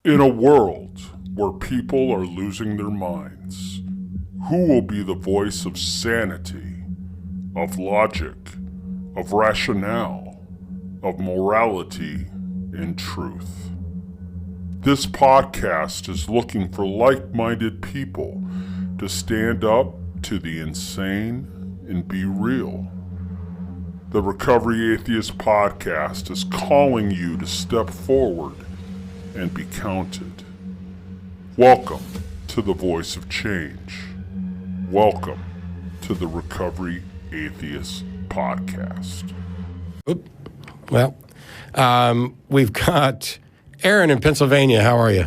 In a world where people are losing their minds, who will be the voice of sanity, of logic, of rationale, of morality and truth? This podcast is looking for like-minded people to stand up to the insane and be real. The Recovery Atheist podcast is calling you to step forward and be counted. Welcome to the voice of change. Welcome to the Recovery Atheist podcast. Well, we've got Aaron in Pennsylvania. How are you?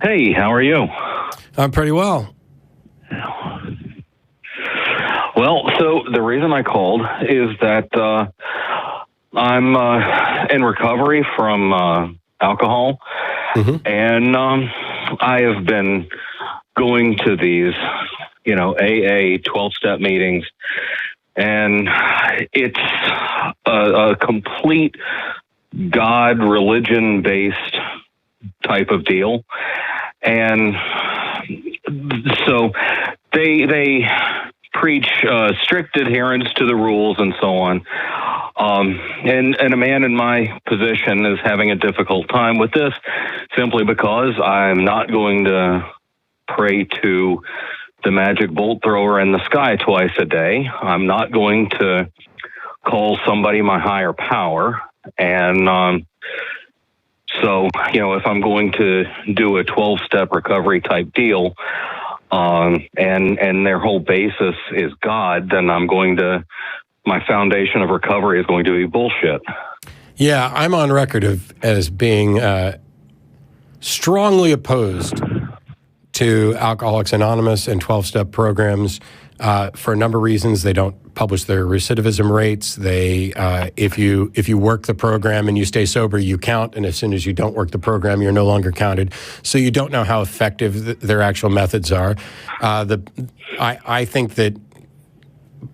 Hey, how are you? I'm pretty well. Well, so the reason I called is that I'm in recovery from alcohol, and I have been going to these, AA 12-step meetings, and it's a complete God religion-based type of deal, and so they preach strict adherence to the rules and so on. And a man in my position is having a difficult time with this simply because I'm not going to pray to the magic bolt thrower in the sky twice a day. I'm not going to call somebody my higher power. And so, if I'm going to do a 12-step recovery type deal, and their whole basis is God, then my foundation of recovery is going to be bullshit. Yeah, I'm on record as being strongly opposed to Alcoholics Anonymous and 12-step programs for a number of reasons. They don't publish their recidivism rates. They, if you work the program and you stay sober, you count, and as soon as you don't work the program, you're no longer counted. So you don't know how effective their actual methods are. I think that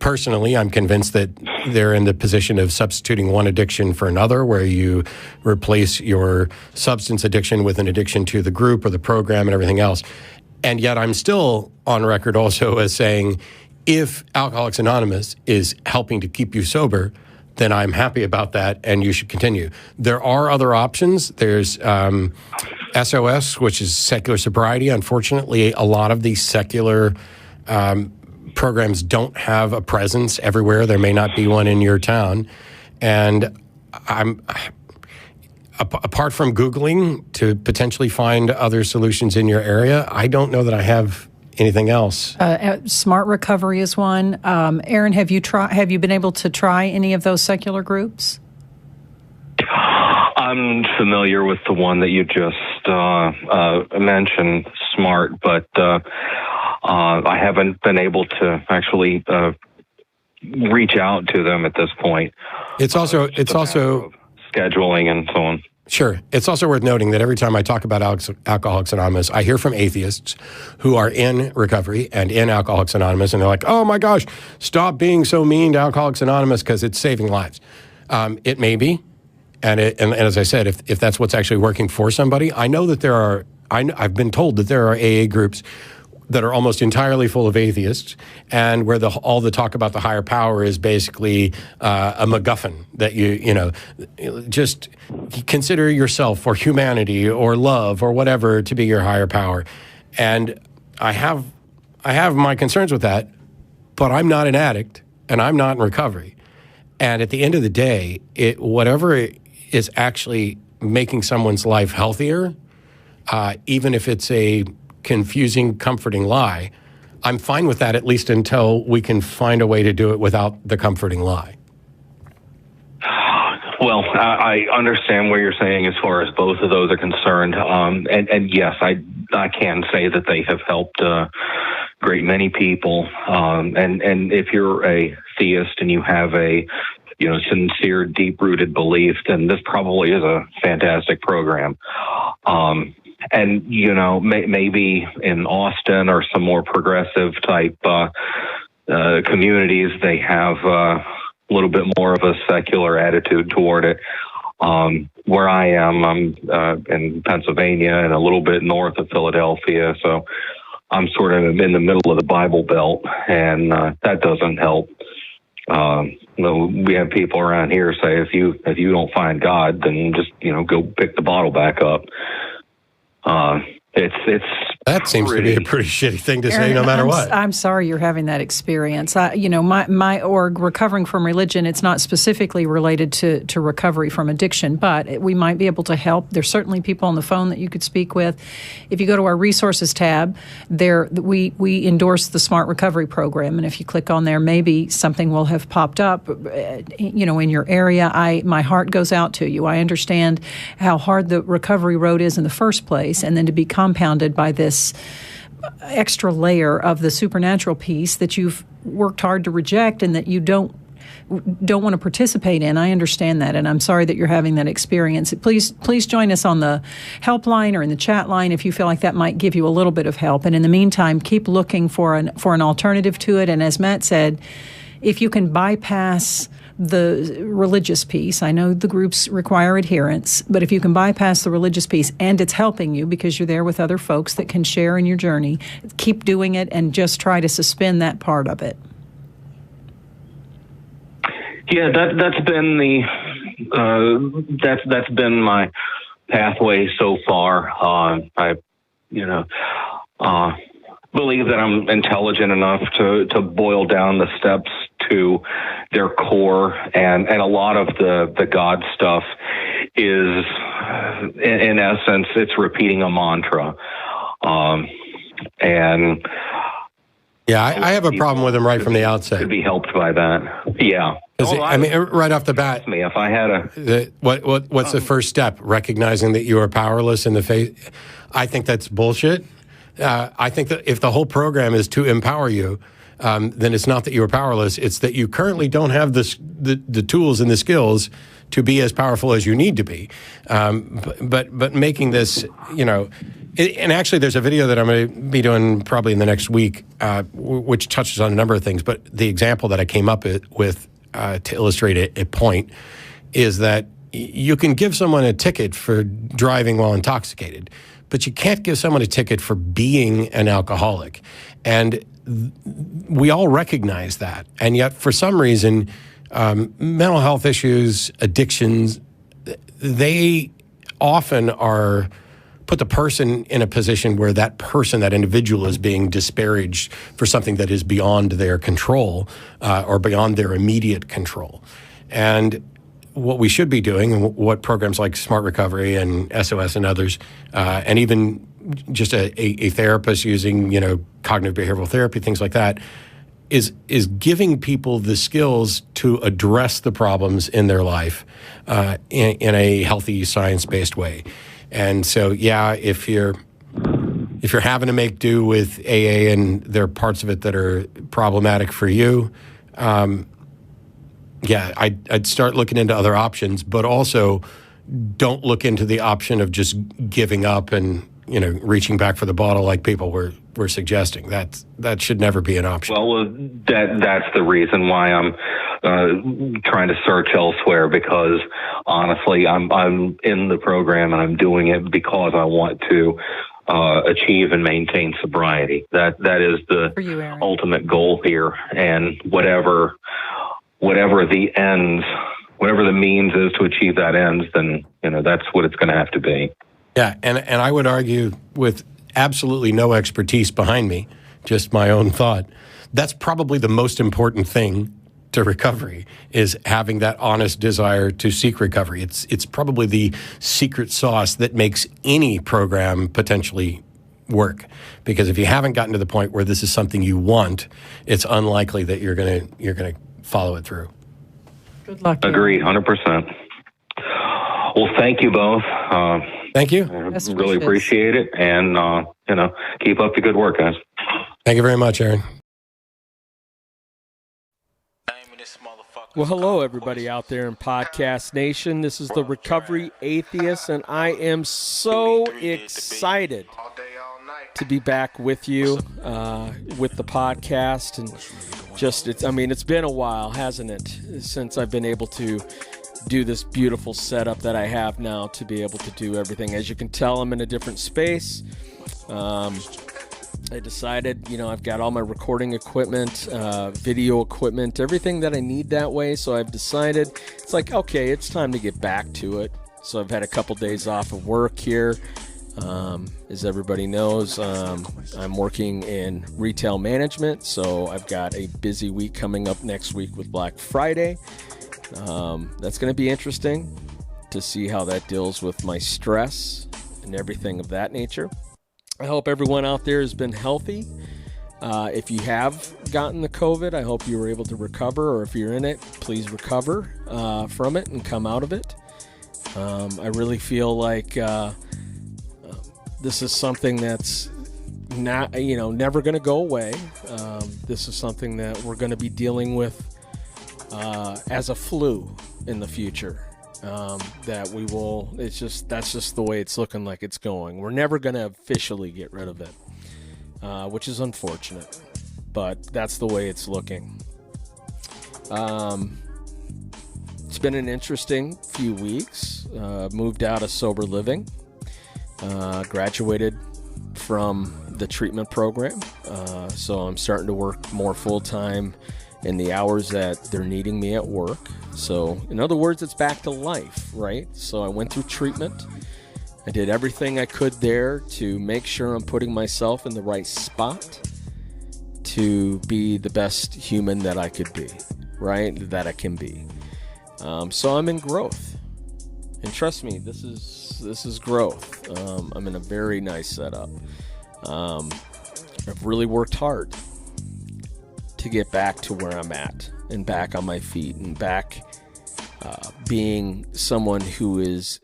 personally, I'm convinced that they're in the position of substituting one addiction for another, where you replace your substance addiction with an addiction to the group or the program and everything else. And yet I'm still on record also as saying, if Alcoholics Anonymous is helping to keep you sober, then I'm happy about that, and you should continue. There are other options. There's SOS, which is secular sobriety. Unfortunately, a lot of these secular programs don't have a presence everywhere. There may not be one in your town. And I'm apart from Googling to potentially find other solutions in your area, I don't know that I have anything else. Smart Recovery is one. Aaron, have you been able to try any of those secular groups? I'm familiar with the one that you just mentioned, Smart, but I haven't been able to actually reach out to them at this point. It's also scheduling and so on. Sure. It's also worth noting that every time I talk about Alcoholics Anonymous, I hear from atheists who are in recovery and in Alcoholics Anonymous, and they're like, oh my gosh, stop being so mean to Alcoholics Anonymous because it's saving lives. It may be. And as I said, if that's what's actually working for somebody, I know that I've been told that there are AA groups that are almost entirely full of atheists, and where all the talk about the higher power is basically a MacGuffin that just consider yourself or humanity or love or whatever to be your higher power. And I have my concerns with that, but I'm not an addict and I'm not in recovery. And at the end of the day, whatever is actually making someone's life healthier, even if it's a confusing, comforting lie, I'm fine with that, at least until we can find a way to do it without the comforting lie. Well, I understand what you're saying as far as both of those are concerned. And yes, I can say that they have helped a great many people. And if you're a theist and you have a sincere, deep-rooted belief, then this probably is a fantastic program. And, maybe in Austin or some more progressive type communities, they have a little bit more of a secular attitude toward it. Where I am, I'm in Pennsylvania and a little bit north of Philadelphia, so I'm sort of in the middle of the Bible Belt, and that doesn't help. We have people around here say if you don't find God, then just go pick the bottle back up. That seems to be a pretty shitty thing to say, no matter what. I'm sorry you're having that experience. My org, Recovering from Religion, it's not specifically related to recovery from addiction, but we might be able to help. There's certainly people on the phone that you could speak with. If you go to our resources tab, we endorse the Smart Recovery Program, and if you click on there, maybe something will have popped up, in your area. My heart goes out to you. I understand how hard the recovery road is in the first place, and then to be compounded by this extra layer of the supernatural piece that you've worked hard to reject and that you don't want to participate in. I understand that, and I'm sorry that you're having that experience. Please join us on the helpline or in the chat line if you feel like that might give you a little bit of help. And in the meantime, keep looking for an alternative to it. And as Matt said, if you can bypass the religious piece, I know the groups require adherence, but if you can bypass the religious piece and it's helping you because you're there with other folks that can share in your journey, keep doing it and just try to suspend that part of it. Yeah, that's been that's been my pathway so far. I believe that I'm intelligent enough to boil down the steps to their core, and a lot of the God stuff is, in essence, it's repeating a mantra. And yeah, I have a problem with him right from the outset. Could be helped by that. Yeah. Right off the bat, me if I had what's the first step? Recognizing that you are powerless in the face. I think that's bullshit. I think that if the whole program is to empower you, then it's not that you are powerless. It's that you currently don't have the tools and the skills to be as powerful as you need to be. But making this, and actually there's a video that I'm going to be doing probably in the next week, which touches on a number of things. But the example that I came up with to illustrate a point is that you can give someone a ticket for driving while intoxicated, but you can't give someone a ticket for being an alcoholic. And we all recognize that. And yet, for some reason, mental health issues, addictions, they often put the person in a position where that individual is being disparaged for something that is beyond their control or beyond their immediate control. And what we should be doing, and what programs like Smart Recovery and SOS and others, and even just a therapist using, cognitive behavioral therapy, things like that, is giving people the skills to address the problems in their life in a healthy, science-based way. And so, yeah, if you're having to make do with AA and there are parts of it that are problematic for you, yeah, I'd start looking into other options, but also don't look into the option of just giving up and reaching back for the bottle like people were suggesting. That should never be an option. Well, that's the reason why I'm trying to search elsewhere, because honestly, I'm in the program and I'm doing it because I want to achieve and maintain sobriety. That is the ultimate goal here, and whatever the means is to achieve that ends, then that's what it's going to have to be. Yeah, and I would argue, with absolutely no expertise behind me, just my own thought, that's probably the most important thing to recovery, is having that honest desire to seek recovery. It's probably the secret sauce that makes any program potentially work, because if you haven't gotten to the point where this is something you want, it's unlikely that you're gonna follow it through. Good luck. Agreed, 100%. Well, thank you both. Thank you. Really appreciate it, and keep up the good work, guys. Thank you very much, Aaron. Well, hello, everybody out there in Podcast Nation. This is the Recovery Atheist, and I am so excited to be back with you with the podcast. And it's been a while, hasn't it, since I've been able to do this beautiful setup that I have now to be able to do everything. As you can tell, I'm in a different space. I decided, I've got all my recording equipment, video equipment, everything that I need that way. So I've decided it's like, okay, it's time to get back to it. So I've had a couple days off of work here. As everybody knows, I'm working in retail management. So I've got a busy week coming up next week with Black Friday. That's going to be interesting to see how that deals with my stress and everything of that nature. I hope everyone out there has been healthy. If you have gotten the COVID, I hope you were able to recover, or if you're in it, please recover from it and come out of it. I really feel like this is something that's not, never going to go away. This is something that we're going to be dealing with as a flu in the future. That we will, that's just the way it's looking like it's going. We're never going to officially get rid of it, which is unfortunate, but that's the way it's looking. It's been an interesting few weeks. Moved out of sober living, graduated from the treatment program, so I'm starting to work more full-time in the hours that they're needing me at work. So in other words, it's back to life, right? So I went through treatment. I did everything I could there to make sure I'm putting myself in the right spot to be the best human that I could be, right? That I can be. So I'm in growth. And trust me, this is growth. I'm in a very nice setup. I've really worked hard to get back to where I'm at and back on my feet and back being someone who is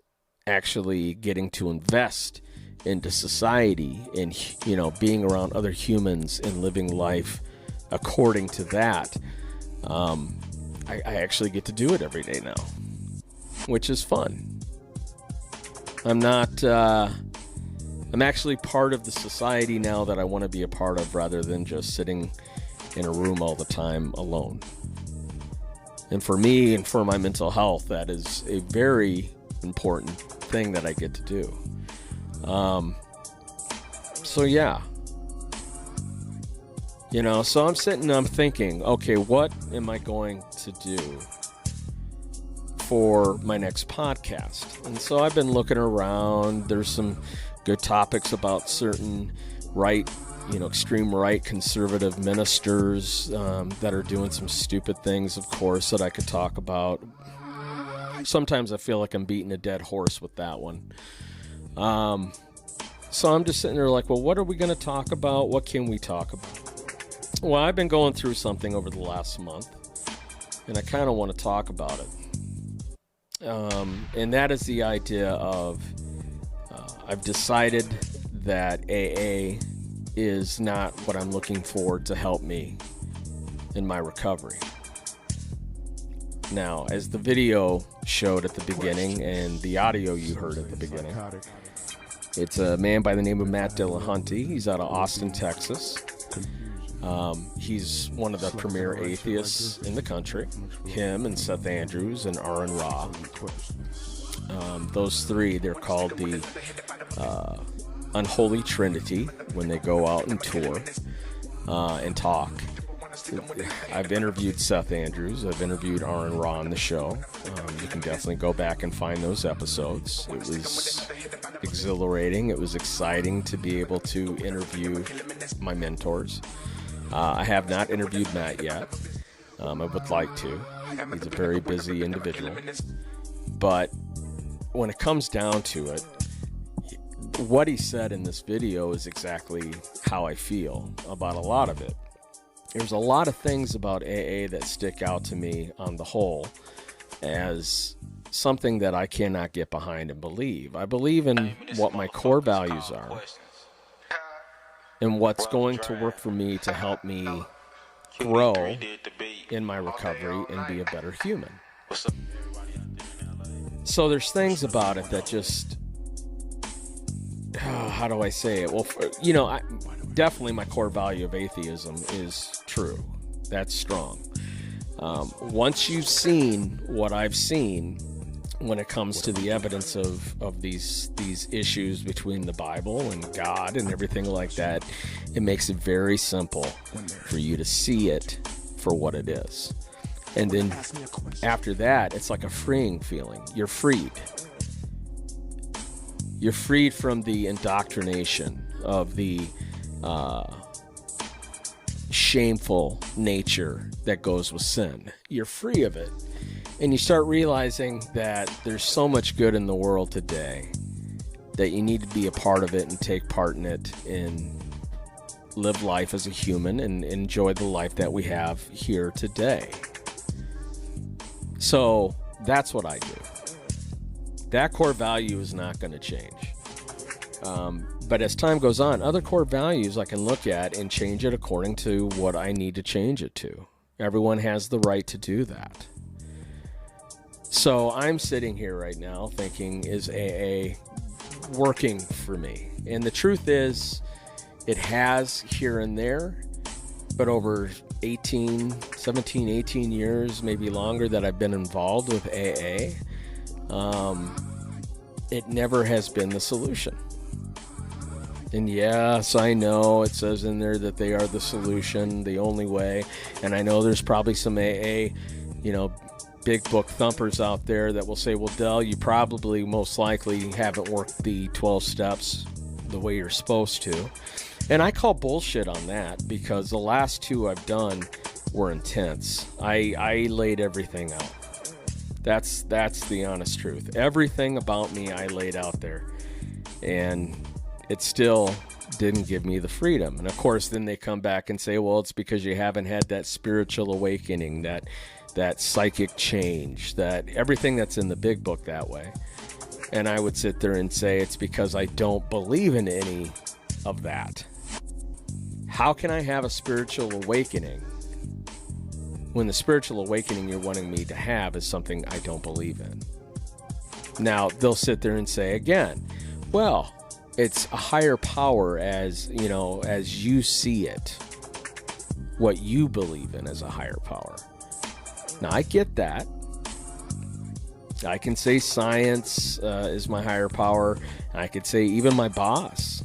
actually getting to invest into society and, being around other humans and living life according to that. I actually get to do it every day now, which is fun. I'm actually part of the society now that I want to be a part of, rather than just sitting in a room all the time alone. And for me and for my mental health, that is a very important thing that I get to do. So yeah. So I'm sitting, I'm thinking, okay, what am I going to do for my next podcast? And so I've been looking around. There's some good topics about certain extreme right conservative ministers that are doing some stupid things, of course, that I could talk about. Sometimes I feel like I'm beating a dead horse with that one. So I'm just sitting there like, well, what are we going to talk about? What can we talk about? Well, I've been going through something over the last month, and I kind of want to talk about it. And that is the idea of I've decided that AA is not what I'm looking for to help me in my recovery. Now, as the video showed at the beginning and the audio you heard at the beginning, it's a man by the name of Matt Dillahunty. He's out of Austin, Texas. He's one of the premier atheists in the country. Him and Seth Andrews and Aaron Ra. Those three, they're called the Unholy Trinity when they go out and tour and talk. I've interviewed Seth Andrews. I've interviewed Aaron Ra on the show. You can definitely go back and find those episodes. It was exhilarating. It was exciting to be able to interview my mentors. I have not interviewed Matt yet. I would like to. He's a very busy individual. But when it comes down to it, what he said in this video is exactly how I feel about a lot of it. There's a lot of things about AA that stick out to me on the whole as something that I cannot get behind and believe. I believe in what my core values are and what's going to work for me to help me grow in my recovery and be a better human. So there's things about it that just, how do I say it? Well, definitely my core value of atheism is true. That's strong. Once you've seen what I've seen when it comes to the evidence of these issues between the Bible and God and everything like that. It makes it very simple for you to see it for what it is. And then after that, it's like a freeing feeling. You're freed. You're freed from the indoctrination of the shameful nature that goes with sin. You're free of it. And you start realizing that there's so much good in the world today that you need to be a part of it and take part in it and live life as a human and enjoy the life that we have here today. So that's what I do. That core value is not going to change. But as time goes on, other core values I can look at and change it according to what I need to change it to. Everyone has the right to do that. So I'm sitting here right now thinking, is AA working for me? And the truth is, it has here and there, but over 17, 18 years, maybe longer that I've been involved with AA, it never has been the solution. And yes, I know it says in there that they are the solution, the only way. And I know there's probably some AA, big book thumpers out there that will say, well, Del, you probably most likely haven't worked the 12 steps the way you're supposed to. And I call bullshit on that because the last two I've done were intense. I laid everything out. That's the honest truth. Everything about me I laid out there. And it still didn't give me the freedom. And of course, then they come back and say, well, it's because you haven't had that spiritual awakening, that psychic change, that everything that's in the big book that way. And I would sit there and say it's because I don't believe in any of that. How can I have a spiritual awakening when the spiritual awakening you're wanting me to have is something I don't believe in? Now, they'll sit there and say again, well, it's a higher power as you see it, what you believe in as a higher power. Now, I get that. I can say science is my higher power. I could say even my boss,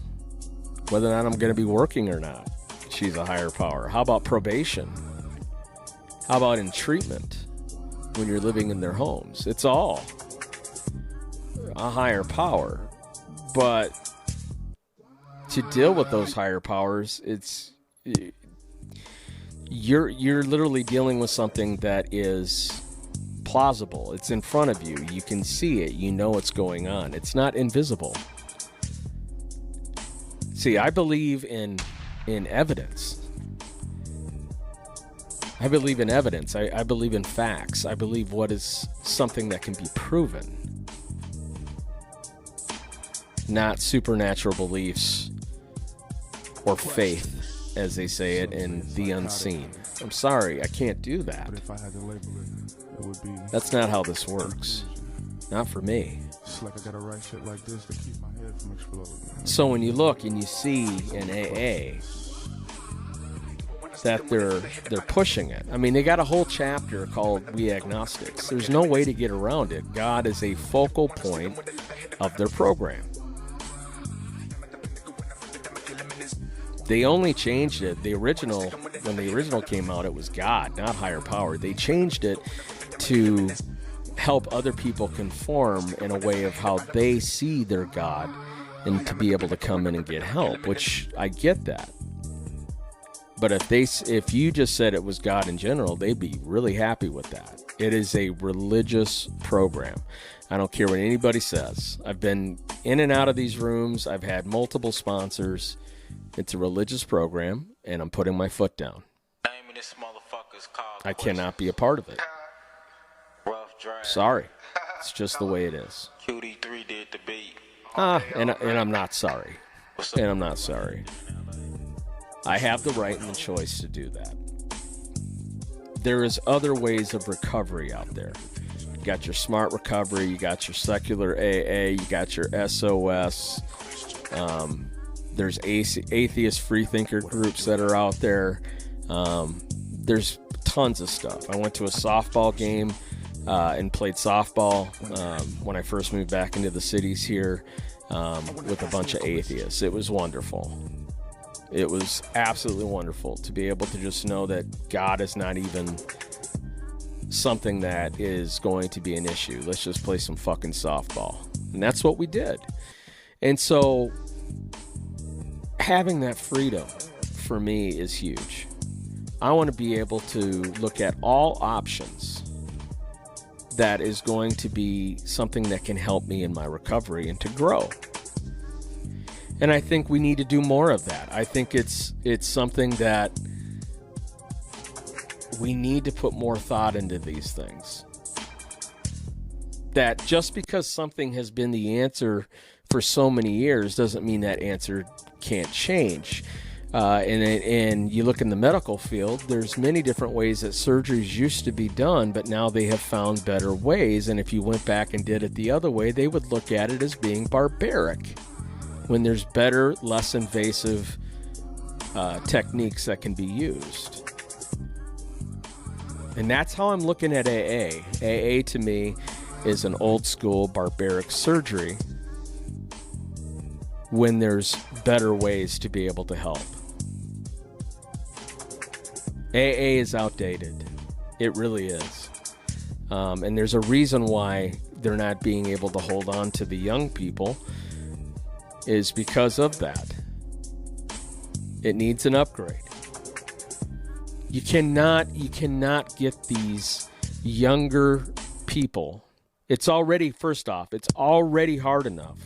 whether or not I'm going to be working or not, she's a higher power. How about probation? How about in treatment when you're living in their homes? It's all a higher power. But to deal with those higher powers, you're literally dealing with something that is plausible. It's in front of you. You can see it. You know what's going on. It's not invisible. See, I believe in evidence. I believe in evidence. I believe in facts. I believe what is something that can be proven. Not supernatural beliefs or faith, as they say it, in the unseen. I'm sorry, I can't do that. That's not how this works. Not for me. So when you look and you see in AA that they're pushing it. I mean, they got a whole chapter called We Agnostics. There's no way to get around it. God is a focal point of their program. They only changed it. When the original came out, it was God, not higher power. They changed it to help other people conform in a way of how they see their God and to be able to come in and get help, which I get that. But if you just said it was God in general, they'd be really happy with that. It is a religious program. I don't care what anybody says. I've been in and out of these rooms. I've had multiple sponsors. It's a religious program, and I'm putting my foot down. I cannot be a part of it. Sorry. It's just the way it is. QD3 did the beat. And I'm not sorry. And I'm not sorry. I have the right and the choice to do that. There is other ways of recovery out there. You got your smart recovery, you got your secular AA, you got your SOS. There's atheist freethinker groups that are out there. There's tons of stuff. I went to a softball game and played softball when I first moved back into the cities here with a bunch of atheists. It was wonderful. It was absolutely wonderful to be able to just know that God is not even something that is going to be an issue. Let's just play some fucking softball. And that's what we did. And so having that freedom for me is huge. I want to be able to look at all options that is going to be something that can help me in my recovery and to grow. And I think we need to do more of that. I think it's something that we need to put more thought into these things. That just because something has been the answer for so many years doesn't mean that answer can't change. And you look in the medical field, there's many different ways that surgeries used to be done, but now they have found better ways. And if you went back and did it the other way, they would look at it as being barbaric, when there's better, less invasive techniques that can be used. And that's how I'm looking at AA. AA to me is an old school barbaric surgery when there's better ways to be able to help. AA is outdated. It really is. And there's a reason why they're not being able to hold on to the young people, is because of that. It needs an upgrade. You cannot get these younger people. It's already, first off, it's already hard enough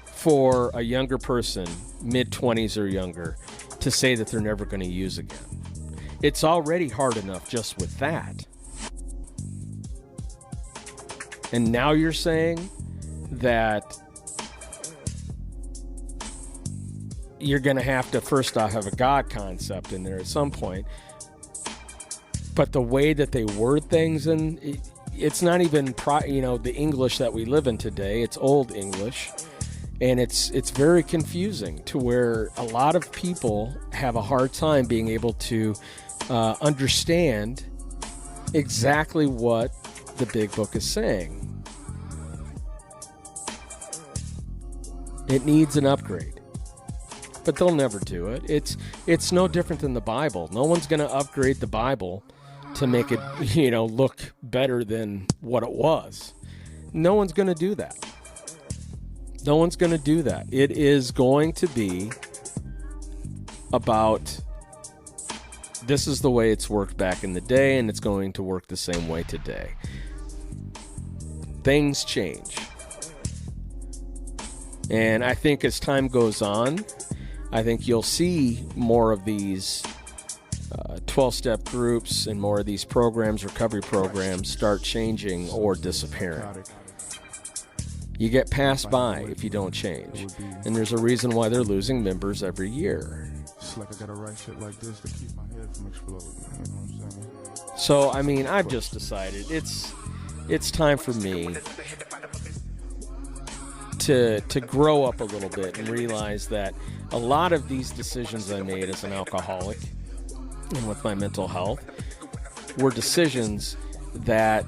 for a younger person, mid-20s or younger, to say that they're never going to use again. It's already hard enough just with that. And now you're saying that you're going to have to, first off, have a God concept in there at some point. But the way that they word things, and it's not even, the English that we live in today. It's old English. And it's very confusing, to where a lot of people have a hard time being able to understand exactly what the big book is saying. It needs an upgrade. But they'll never do it. It's no different than the Bible. No one's going to upgrade the Bible to make it, look better than what it was. No one's going to do that. No one's going to do that. It is going to be about, this is the way it's worked back in the day, and it's going to work the same way today. Things change. And I think as time goes on, I think you'll see more of these 12-step groups and more of these programs, recovery programs, start changing or disappearing. You get passed by if you don't change. And there's a reason why they're losing members every year. It's like I gotta write shit like this to keep my head from exploding. You know what I'm saying? So, I mean, I've just decided it's time for me to grow up a little bit and realize that a lot of these decisions I made as an alcoholic and with my mental health were decisions that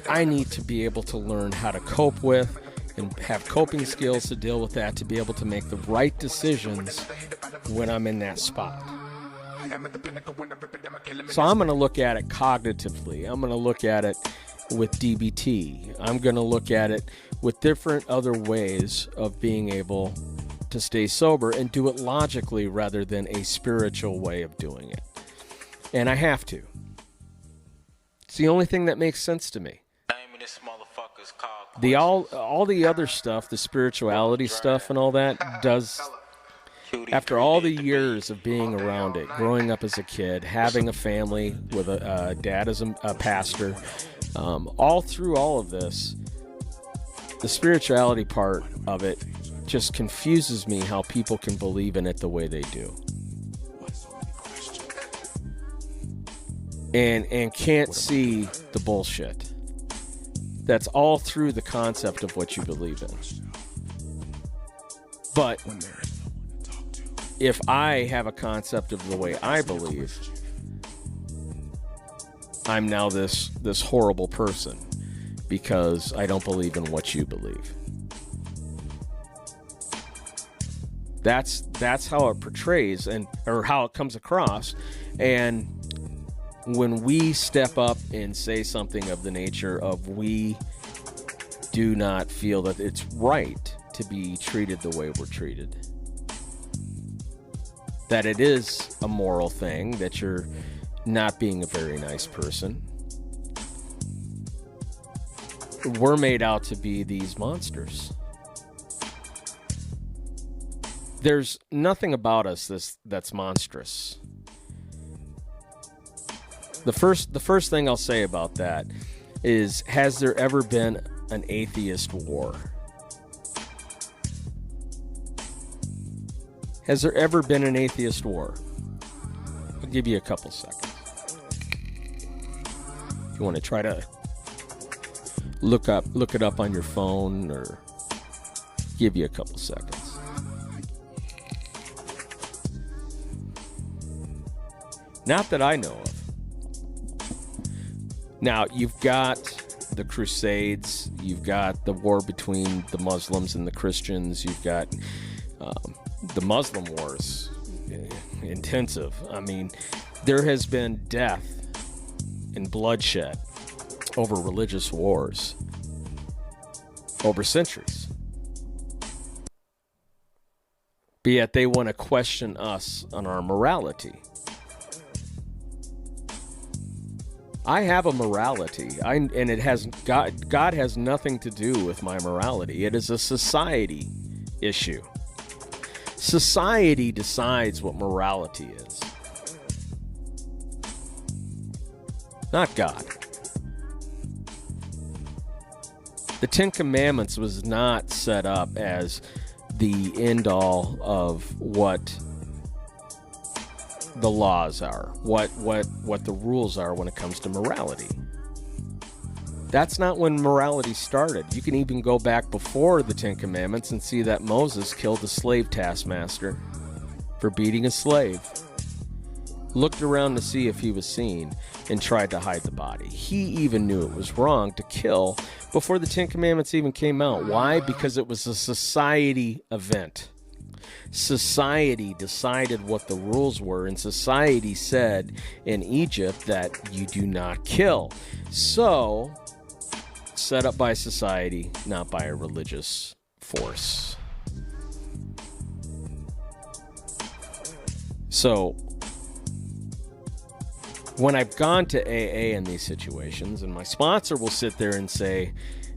I need to be able to learn how to cope with and have coping skills to deal with that, to be able to make the right decisions when I'm in that spot. So I'm going to look at it cognitively. I'm going to look at it with DBT. I'm going to look at it with different other ways of being able to stay sober and do it logically rather than a spiritual way of doing it. And I have to. It's the only thing that makes sense to me. All the other stuff, the spirituality stuff and all that, does, after all the years of being around it, growing up as a kid, having a family with a dad as a pastor, all through all of this, the spirituality part of it just confuses me, how people can believe in it the way they do. And can't see the bullshit that's all through the concept of what you believe in. But if I have a concept of the way I believe, I'm now this horrible person because I don't believe in what you believe. That's how it portrays or how it comes across. And when we step up and say something of the nature of we do not feel that it's right to be treated the way we're treated, that it is a moral thing, that you're not being a very nice person, we're made out to be these monsters. There's nothing about us that's monstrous. The first thing I'll say about that is, has there ever been an atheist war? Has there ever been an atheist war? I'll give you a couple seconds. If you want to try to look it up on your phone, or give you a couple seconds. Not that I know of. Now, you've got the Crusades, you've got the war between the Muslims and the Christians, you've got the Muslim wars, intensive. I mean, there has been death and bloodshed over religious wars over centuries. But yet they want to question us on our morality. I have a morality, and it has God has nothing to do with my morality. It is a society issue. Society decides what morality is, not God. The Ten Commandments was not set up as the end-all of what the laws are, what the rules are when it comes to morality. That's not when morality started. You can even go back before the Ten Commandments and see that Moses killed a slave taskmaster for beating a slave. Looked around to see if he was seen and tried to hide the body. He even knew it was wrong to kill before the Ten Commandments even came out. Why? Because it was a society event. Society decided what the rules were, and society said in Egypt that you do not kill. So, set up by society, not by a religious force. So, when I've gone to AA in these situations, and my sponsor will sit there and say,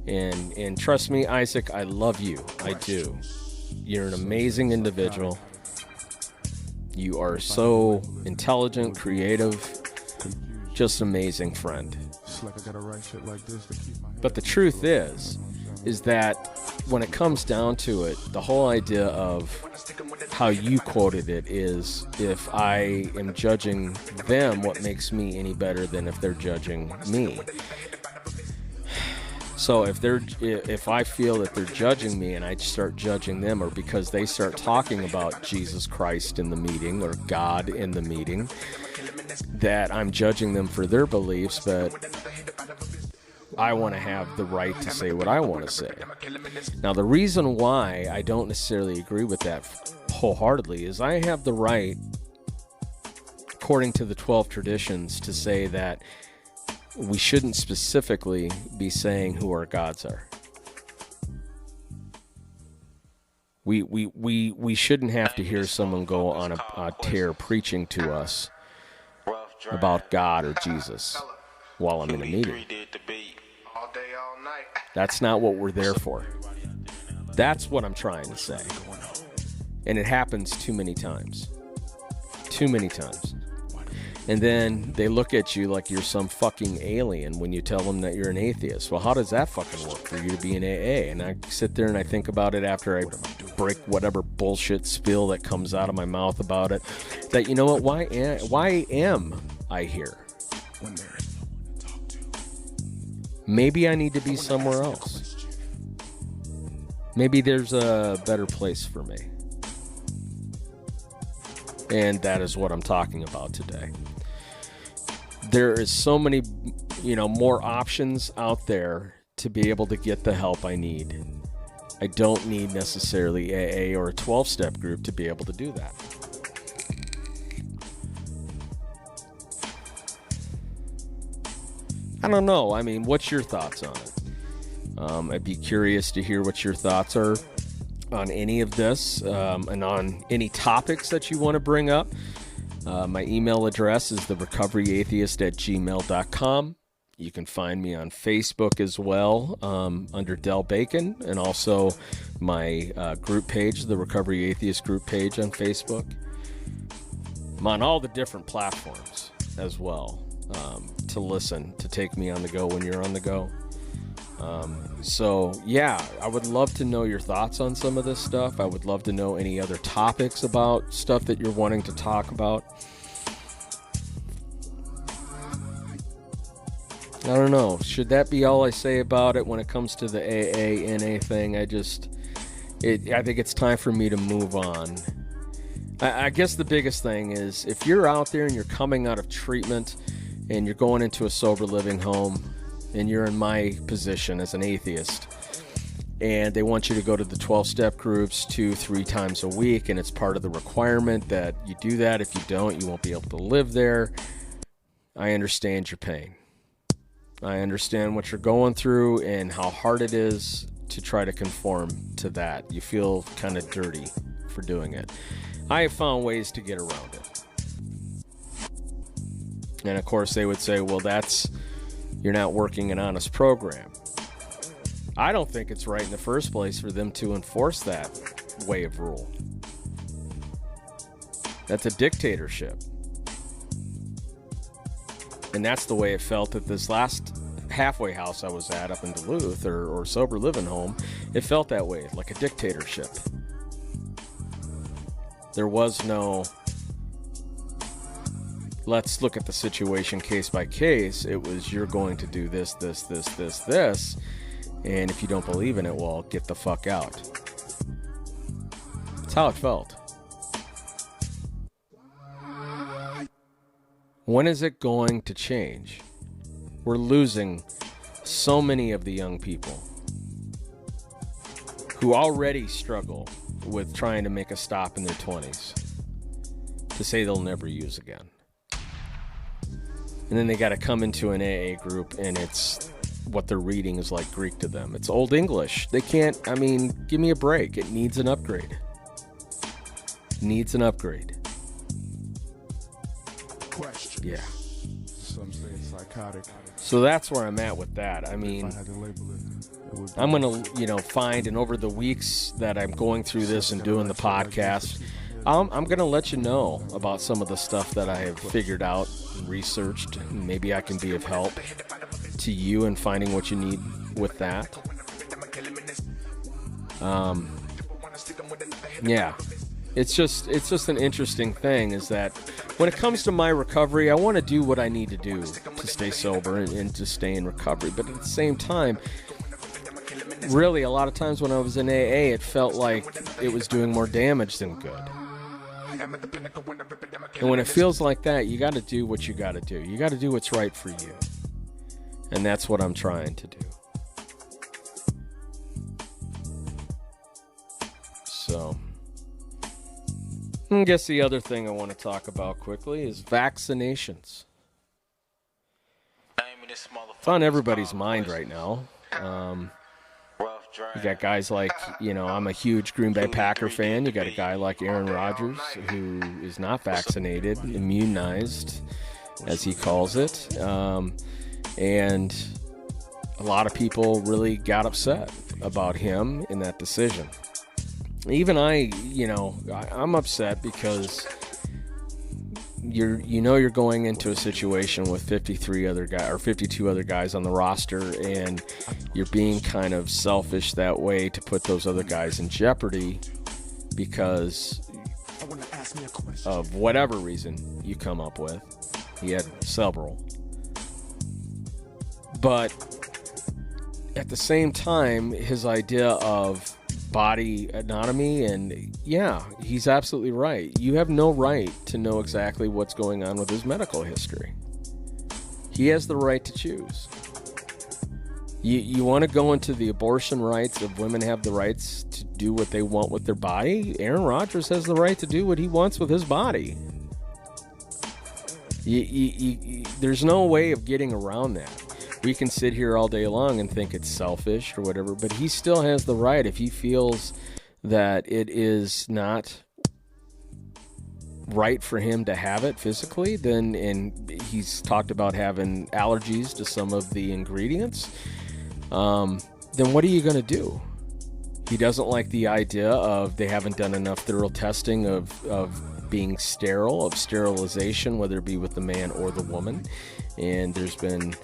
and trust me, Isaac, I love you. I do. You're an amazing individual. You are so intelligent, creative, just an amazing friend. But the truth is that when it comes down to it, the whole idea of how you quoted it is, if I am judging them, what makes me any better than if they're judging me? So if I feel that they're judging me and I start judging them, or because they start talking about Jesus Christ in the meeting or God in the meeting, that I'm judging them for their beliefs, but I want to have the right to say what I want to say. Now, the reason why I don't necessarily agree with that wholeheartedly is I have the right, according to the 12 traditions, to say that we shouldn't specifically be saying who our gods are. We shouldn't have to hear someone go on a tear preaching to us about God or Jesus while I'm in a meeting. That's not what we're there for. That's what I'm trying to say. And it happens too many times. Too many times. And then they look at you like you're some fucking alien when you tell them that you're an atheist. Well, how does that fucking work for you to be an AA? And I sit there and I think about it after I break whatever bullshit spill that comes out of my mouth about it. That, you know what, why am I here? Maybe I need to be somewhere else. Maybe there's a better place for me. And that is what I'm talking about today. there is so many, more options out there to be able to get the help I need. I don't need necessarily AA or a 12-step group to be able to do that. I don't know. I mean, what's your thoughts on it? I'd be curious to hear what your thoughts are on any of this, and on any topics that you want to bring up. My email address is therecoveryatheist@gmail.com. You can find me on Facebook as well, under Del Bacon, and also my group page, the Recovery Atheist group page on Facebook. I'm on all the different platforms as well, to listen, to take me on the go when you're on the go. So yeah, I would love to know your thoughts on some of this stuff. I would love to know any other topics about stuff that you're wanting to talk about. I don't know. Should that be all I say about it when it comes to the AA-NA thing? I think it's time for me to move on. I guess the biggest thing is, if you're out there and you're coming out of treatment and you're going into a sober living home, and you're in my position as an atheist, and they want you to go to the 12-step groups 2-3 times a week, and it's part of the requirement that you do that. If you don't, you won't be able to live there. I understand your pain. I understand what you're going through and how hard it is to try to conform to that. You feel kind of dirty for doing it. I have found ways to get around it. And of course they would say, well, you're not working an honest program. I don't think it's right in the first place for them to enforce that way of rule. That's a dictatorship. And that's the way it felt at this last halfway house I was at up in Duluth, or sober living home. It felt that way, like a dictatorship. There was no, let's look at the situation case by case. It was, you're going to do this, this, this, this, this. And if you don't believe in it, well, get the fuck out. That's how it felt. When is it going to change? We're losing so many of the young people who already struggle with trying to make a stop in their 20s to say they'll never use again. And then they got to come into an AA group, and it's what they're reading is like Greek to them. It's Old English. They can't, give me a break. It needs an upgrade. Needs an upgrade. Question. Yeah. Some say it's psychotic. So that's where I'm at with that. I'm going to, find, and over the weeks that I'm going through this and doing the podcast, I'm going to let you know about some of the stuff that I have figured out and researched. Maybe I can be of help to you in finding what you need with that. Yeah. It's just an interesting thing, is that when it comes to my recovery, I want to do what I need to do to stay sober and to stay in recovery. But at the same time, really, a lot of times when I was in AA, it felt like it was doing more damage than good. And when it feels like that, you got to do what you got to do. You got to do what's right for you. And that's what I'm trying to do. So, I guess the other thing I want to talk about quickly is vaccinations. It's on everybody's mind right now. You got guys like, I'm a huge Green Bay Packer fan. You got a guy like Aaron Rodgers, who is not vaccinated, immunized, as he calls it. And a lot of people really got upset about him in that decision. Even I'm upset because you're going into a situation with 52 other guys on the roster, and you're being kind of selfish that way to put those other guys in jeopardy because of whatever reason you come up with. He had several. But at the same time, his idea of body anatomy, and yeah, he's absolutely right. You have no right to know exactly what's going on with his medical history. He has the right to choose. You want to go into the abortion rights of women have the rights to do what they want with their body? Aaron Rodgers has the right to do what he wants with his body. There's no way of getting around that. We can sit here all day long and think it's selfish or whatever, but he still has the right. If he feels that it is not right for him to have it physically, then, and he's talked about having allergies to some of the ingredients, then what are you going to do? He doesn't like the idea of they haven't done enough thorough testing of being sterile, of sterilization, whether it be with the man or the woman. And there's been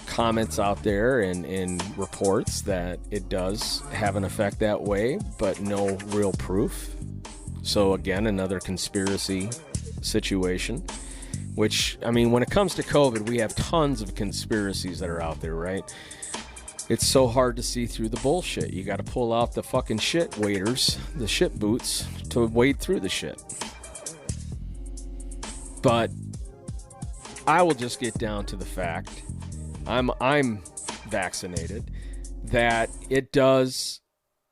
comments out there and reports that it does have an effect that way, but no real proof. So again, another conspiracy situation, which, I mean, when it comes to COVID, we have tons of conspiracies that are out there, right? It's so hard to see through the bullshit. You got to pull out the fucking shit waders, the shit boots, to wade through the shit. But I will just get down to the fact, I'm vaccinated, that it does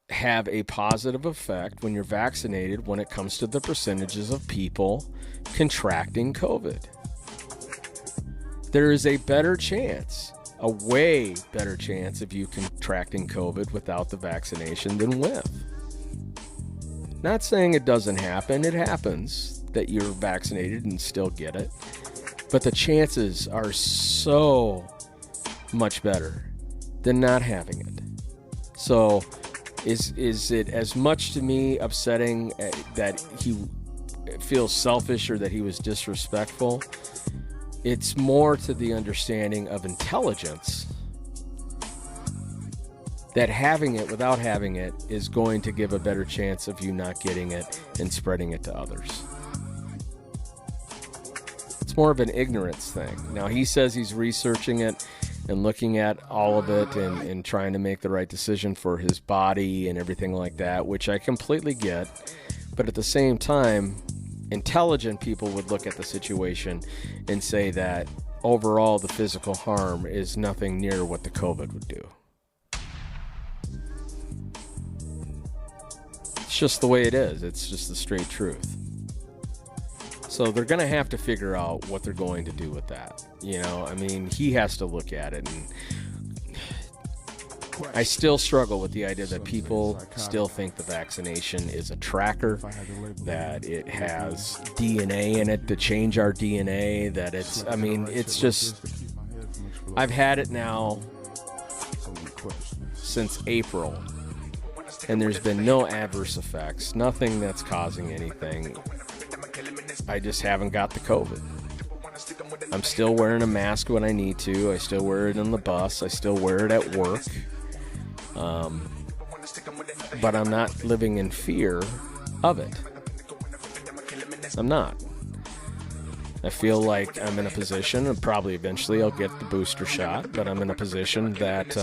have a positive effect when you're vaccinated when it comes to the percentages of people contracting COVID. There is a better chance, a way better chance of you contracting COVID without the vaccination than with. Not saying it doesn't happen, it happens that you're vaccinated and still get it, but the chances are so much better than not having it. So is it as much to me upsetting that he feels selfish or that he was disrespectful? It's more to the understanding of intelligence, that having it without having it is going to give a better chance of you not getting it and spreading it to others. It's more of an ignorance thing. Now, he says he's researching it and looking at all of it and trying to make the right decision for his body and everything like that, which I completely get. But at the same time, intelligent people would look at the situation and say that overall the physical harm is nothing near what the COVID would do. It's just the way it is. It's just the straight truth. So they're going to have to figure out what they're going to do with that. You know, I mean, he has to look at it. And I still struggle with the idea that people still think the vaccination is a tracker, that it has DNA in it to change our DNA, that it's, I mean, it's just, I've had it now since April, and there's been no adverse effects, nothing that's causing anything. I just haven't got the COVID. I'm still wearing a mask when I need to. I still wear it on the bus. I still wear it at work. But I'm not living in fear of it. I'm not. I feel like I'm in a position, and probably eventually I'll get the booster shot, but I'm in a position that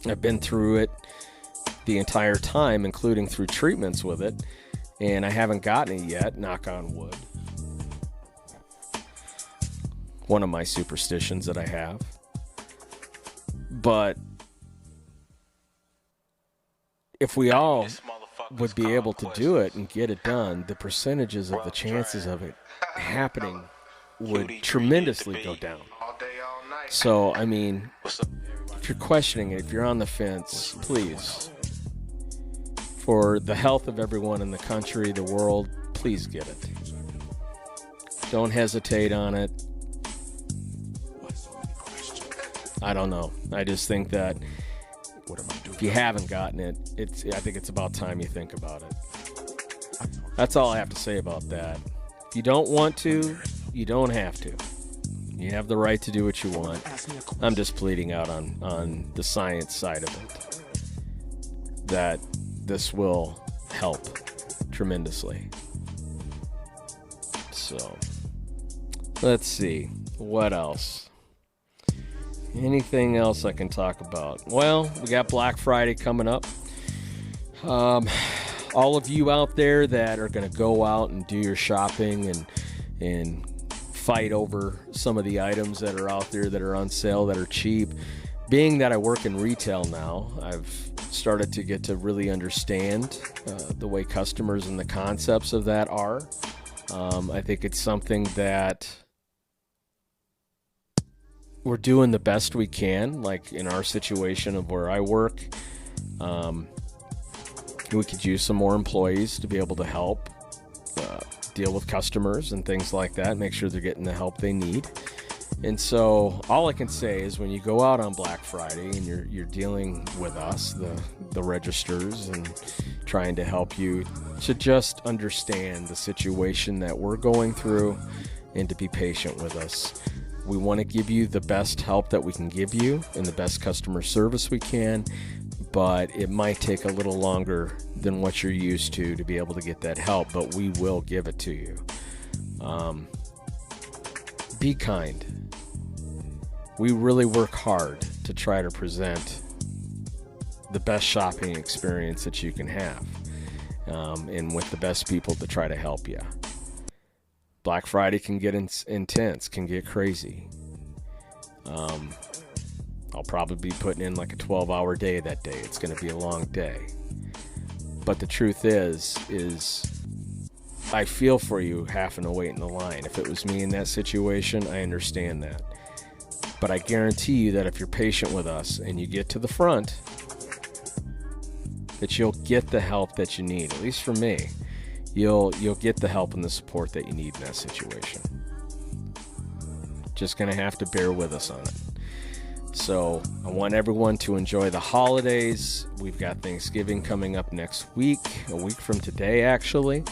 I've been through it the entire time, including through treatments with it, and I haven't gotten it yet, knock on wood. One of my superstitions that I have. But if we all would be able to do it and get it done, the percentages of the chances of it happening would tremendously go down. So, I mean, if you're questioning it, if you're on the fence, please, for the health of everyone in the country, the world, please get it. Don't hesitate on it. I don't know. I just think that if you haven't gotten it, I think it's about time you think about it. That's all I have to say about that. If you don't want to, you don't have to. You have the right to do what you want. I'm just pleading out on the science side of it, that this will help tremendously. So, let's see. What else? Anything else I can talk about? Well, we got Black Friday coming up. All of you out there that are going to go out and do your shopping and fight over some of the items that are out there that are on sale that are cheap. Being that I work in retail now, I've started to get to really understand the way customers and the concepts of that are. I think it's something that we're doing the best we can, like in our situation of where I work. We could use some more employees to be able to help deal with customers and things like that, make sure they're getting the help they need. And so all I can say is when you go out on Black Friday and you're dealing with us, the registers, and trying to help you to just understand the situation that we're going through and to be patient with us. We want to give you the best help that we can give you and the best customer service we can, but it might take a little longer than what you're used to be able to get that help, but we will give it to you. Be kind. We really work hard to try to present the best shopping experience that you can have, and with the best people to try to help you. Black Friday can get intense, can get crazy. I'll probably be putting in like a 12-hour day that day. It's going to be a long day. But the truth is I feel for you having to wait in the line. If it was me in that situation, I understand that. But I guarantee you that if you're patient with us and you get to the front, that you'll get the help that you need. At least for me, you'll get the help and the support that you need in that situation. Just going to have to bear with us on it. So I want everyone to enjoy the holidays. We've got Thanksgiving coming up next week, a week from today, actually.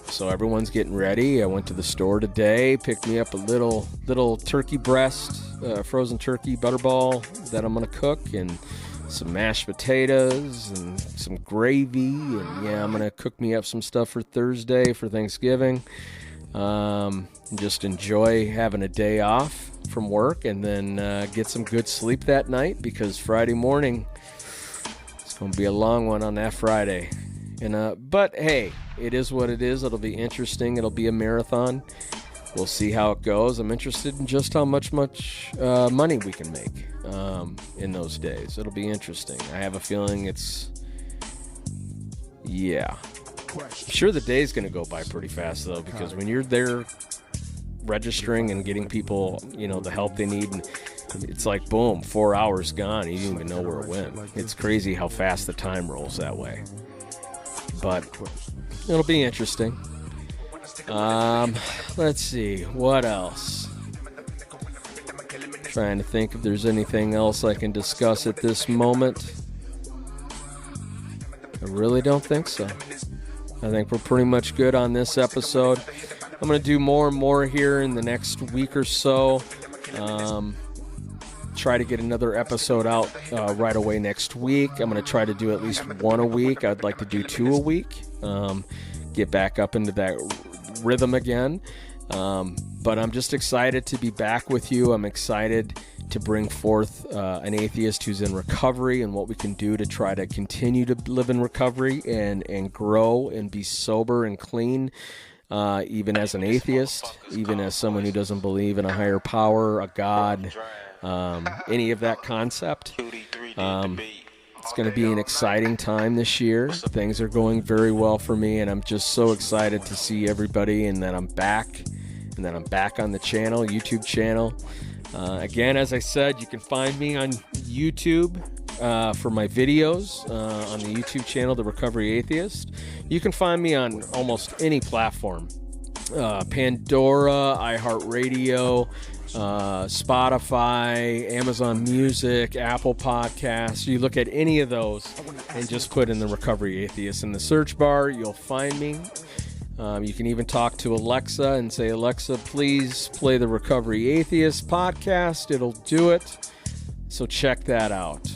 So everyone's getting ready. I went to the store today, picked me up a little turkey breast, frozen turkey butterball that I'm going to cook, and some mashed potatoes and some gravy. And yeah, I'm going to cook me up some stuff for Thursday for Thanksgiving. Just enjoy having a day off from work, and then get some good sleep that night, because Friday morning it's going to be a long one on that Friday. And but hey, it is what it is. It'll be interesting. It'll be a marathon. We'll see how it goes. I'm interested in just how much money we can make in those days. It'll be interesting. I have a feeling I'm sure the day's going to go by pretty fast, though, because when you're there registering and getting people, the help they need, and it's like, boom, 4 hours gone. You didn't even know where it went. It's crazy how fast the time rolls that way. But it'll be interesting. Let's see, what else? Trying to think if there's anything else I can discuss at this moment. I really don't think so. I think we're pretty much good on this episode. I'm going to do more and more here in the next week or so. Try to get another episode out right away next week. I'm going to try to do at least one a week. I'd like to do 2 a week. Get back up into that rhythm again. But I'm just excited to be back with you. I'm excited to bring forth an atheist who's in recovery and what we can do to try to continue to live in recovery and grow and be sober and clean, even as an atheist, even as someone who doesn't believe in a higher power, a God, any of that concept. It's going to be an exciting time this year. Things are going very well for me, and I'm just so excited to see everybody, and that I'm back on the channel, YouTube channel. Again, as I said, you can find me on YouTube for my videos on the YouTube channel, The Recovery Atheist. You can find me on almost any platform. Pandora, iHeartRadio, Spotify, Amazon Music, Apple Podcasts. You look at any of those and just put in The Recovery Atheist in the search bar, you'll find me. You can even talk to Alexa and say, Alexa, please play the Recovery Atheist podcast. It'll do it. So check that out.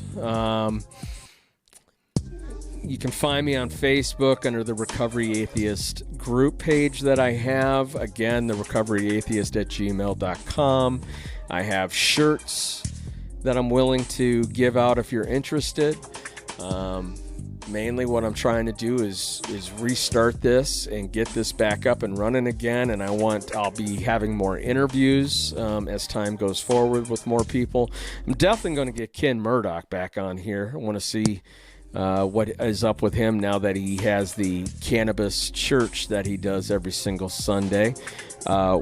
You can find me on Facebook under the Recovery Atheist group page that I have. Again, the recoveryatheist@gmail.com. I have shirts that I'm willing to give out if you're interested. Mainly what I'm trying to do is restart this and get this back up and running again. And I'll be having more interviews as time goes forward with more people. I'm definitely going to get Ken Murdoch back on here. I want to see what is up with him now that he has the cannabis church that he does every single Sunday,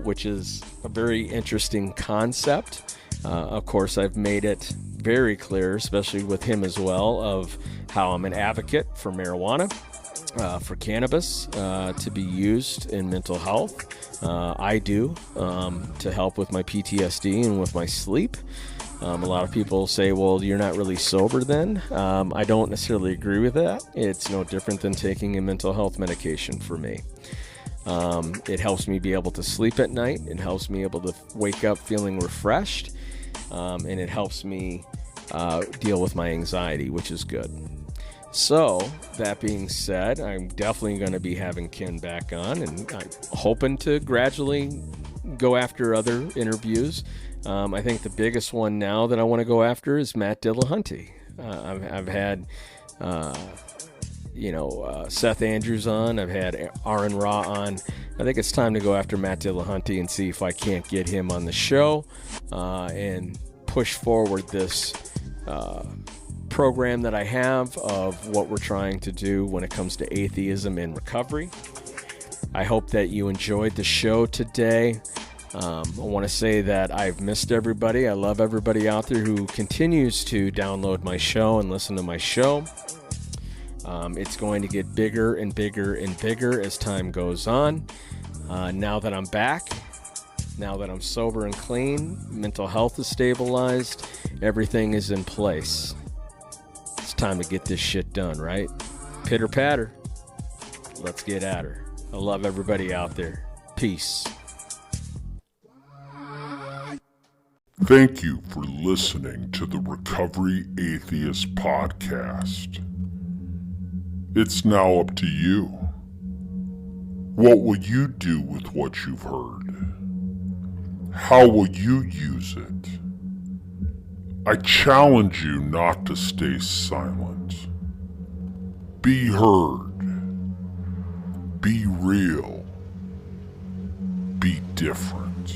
which is a very interesting concept. Of course, I've made it very clear, especially with him as well, of how I'm an advocate for marijuana, for cannabis to be used in mental health. I do to help with my PTSD and with my sleep. A lot of people say, well, you're not really sober then. I don't necessarily agree with that. It's no different than taking a mental health medication for me. It helps me be able to sleep at night. It helps me able to wake up feeling refreshed. And it helps me deal with my anxiety, which is good. So, that being said, I'm definitely going to be having Ken back on, and I'm hoping to gradually go after other interviews. I think the biggest one now that I want to go after is Matt Dillahunty. I've had, Seth Andrews on. I've had Aaron Ra on. I think it's time to go after Matt Dillahunty and see if I can't get him on the show and push forward this program that I have of what we're trying to do when it comes to atheism and recovery. I hope that you enjoyed the show today. I want to say that I've missed everybody. I love everybody out there who continues to download my show and listen to my show. It's going to get bigger and bigger and bigger as time goes on. Now that I'm back, now that I'm sober and clean, mental health is stabilized, everything is in place. It's time to get this shit done, right? Pitter patter. Let's get at her. I love everybody out there. Peace. Thank you for listening to the Recovery Atheist podcast. It's now up to you. What will you do with what you've heard? How will you use it? I challenge you not to stay silent. Be heard. Be real. Be different.